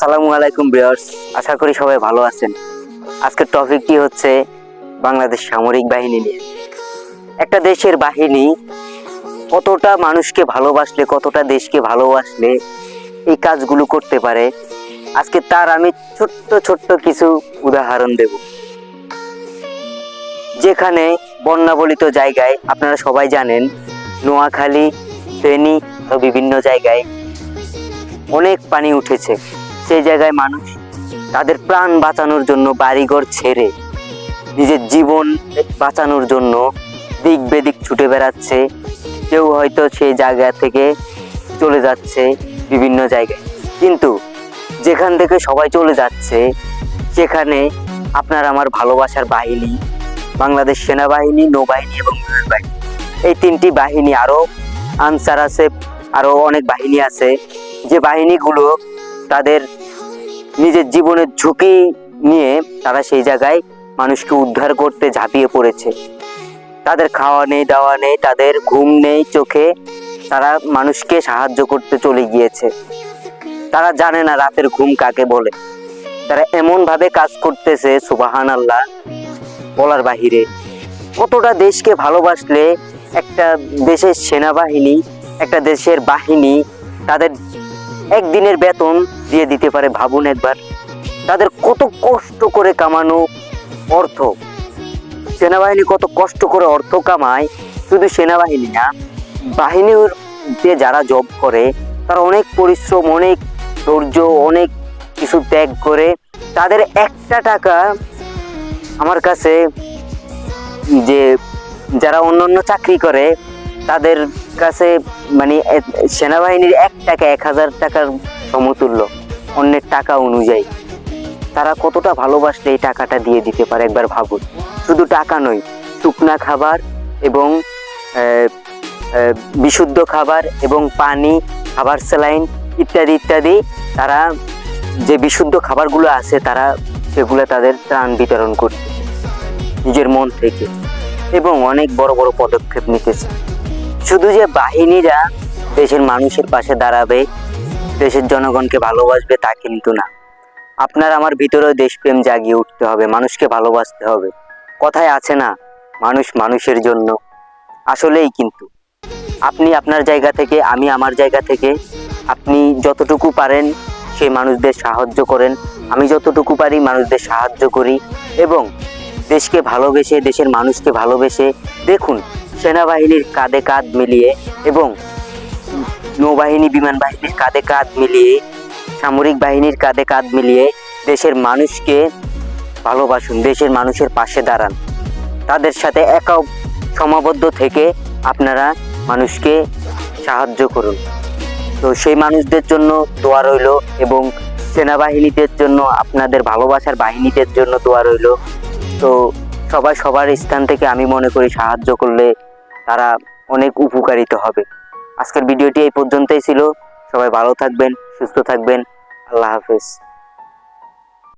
আসসালামু আলাইকুম ভিউয়ার্স, আশা করি সবাই ভালো আছেন। আজকের টপিকটি হচ্ছে বাংলাদেশ সামরিক বাহিনী নিয়ে। একটা দেশের বাহিনী কতটা মানুষকে ভালোবাসলে, কতটা দেশকে ভালোবাসলে এই কাজগুলো করতে পারে, আজকে তার আমি ছোট্ট ছোট্ট কিছু উদাহরণ দেব। যেখানে বন্যাবলিত জায়গায়, আপনারা সবাই জানেন, নোয়াখালী, ফেনী ও বিভিন্ন জায়গায় অনেক পানি উঠেছে। সেই জায়গায় মানুষ তাদের প্রাণ বাঁচানোর জন্য বাড়িঘর ছেড়ে নিজের জীবন বাঁচানোর জন্য দিক বেদিক ছুটে বেড়াচ্ছে। কেউ হয়তো সেই জায়গা থেকে চলে যাচ্ছে বিভিন্ন জায়গায়, কিন্তু যেখান থেকে সবাই চলে যাচ্ছে সেখানে আপনার আমার ভালোবাসার বাহিনী, বাংলাদেশ সেনাবাহিনী, নৌবাহিনী এবং বিমান বাহিনী, এই তিনটি বাহিনী, আরও আনসার আছে, আরও অনেক বাহিনী আছে, যে বাহিনীগুলো তাদের নিজের জীবনের ঝুঁকি নিয়ে তারা সেই জায়গায় মানুষকে উদ্ধার করতে ঝাঁপিয়ে পড়েছে। তাদের খাওয়া নেই, দাওয়া নেই, তাদের ঘুম নেই চোখে, তারা মানুষকে সাহায্য করতে চলে গিয়েছে। তারা জানে না রাতের ঘুম কাকে বলে। তারা এমন ভাবে কাজ করতেছে, সুবহানাল্লাহ, বলার বাহিরে। কতটা দেশকে ভালোবাসলে একটা দেশের সেনাবাহিনী, একটা দেশের বাহিনী তাদের একদিনের বেতন দিয়ে দিতে পারে, ভাবুন একবার। তাদের কত কষ্ট করে কামানো অর্থ, সেনাবাহিনী কত কষ্ট করে অর্থ কামায়। শুধু সেনাবাহিনী না, বাহিনীর যে যারা জব করে তারা অনেক পরিশ্রম, অনেক ধৈর্য, অনেক কিছু ত্যাগ করে তাদের একটা টাকা, আমার কাছে যে যারা অন্যান্য চাকরি করে তাদের কাছে মানে সেনাবাহিনীর এক টাকা 1000 টাকার সমতুল্য অন্যের টাকা অনুযায়ী। তারা কতটা ভালোবাসলে এই টাকাটা দিয়ে দিতে পারে, একবার ভাবুন। শুধু টাকা নয়, শুকনা খাবার এবং বিশুদ্ধ খাবার এবং পানি, খাবার, স্যালাইন ইত্যাদি ইত্যাদি, তারা যে বিশুদ্ধ খাবারগুলো আছে তারা সেগুলো তাদের ত্রাণ বিতরণ করছে নিজের মন থেকে, এবং অনেক বড় বড় পদক্ষেপ নিতেছে। শুধু যে বাহিনীরা দেশের মানুষের পাশে দাঁড়াবে, দেশের জনগণকে ভালোবাসবে তা কিন্তু না। আপনার আমার ভিতরেও দেশপ্রেম জাগিয়ে উঠতে হবে, মানুষকে ভালোবাসতে হবে। কথায় আছে না, মানুষ মানুষের জন্য। আসলেই কিন্তু আপনি আপনার জায়গা থেকে, আমি আমার জায়গা থেকে, আপনি যতটুকু পারেন সেই মানুষদের সাহায্য করেন, আমি যতটুকু পারি মানুষদের সাহায্য করি, এবং দেশকে ভালোবেসে, দেশের মানুষকে ভালোবেসে দেখুন সেনাবাহিনীর কাঁধে কাঁধ মিলিয়ে এবং নৌবাহিনী, বিমান বাহিনীর কাঁধে কাঁধ মিলিয়ে, সামরিক বাহিনীর কাঁধে কাঁধ মিলিয়ে দেশের মানুষকে ভালোবাসুন, দেশের মানুষের পাশে দাঁড়ান, তাদের সাথে সমাবদ্ধ থেকে আপনারা মানুষকে সাহায্য করুন। তো সেই মানুষদের জন্য দোয়া রইল, এবং সেনাবাহিনীদের জন্য, আপনাদের ভালোবাসার বাহিনীদের জন্য দোয়া রইল। তো সবাই সবার স্থান থেকে আমি মনে করি সাহায্য করলে তারা অনেক উপকারিত হবে। আজকের ভিডিওটি এই পর্যন্তই ছিল। সবাই ভালো থাকবেন, সুস্থ থাকবেন। আল্লাহ হাফেজ।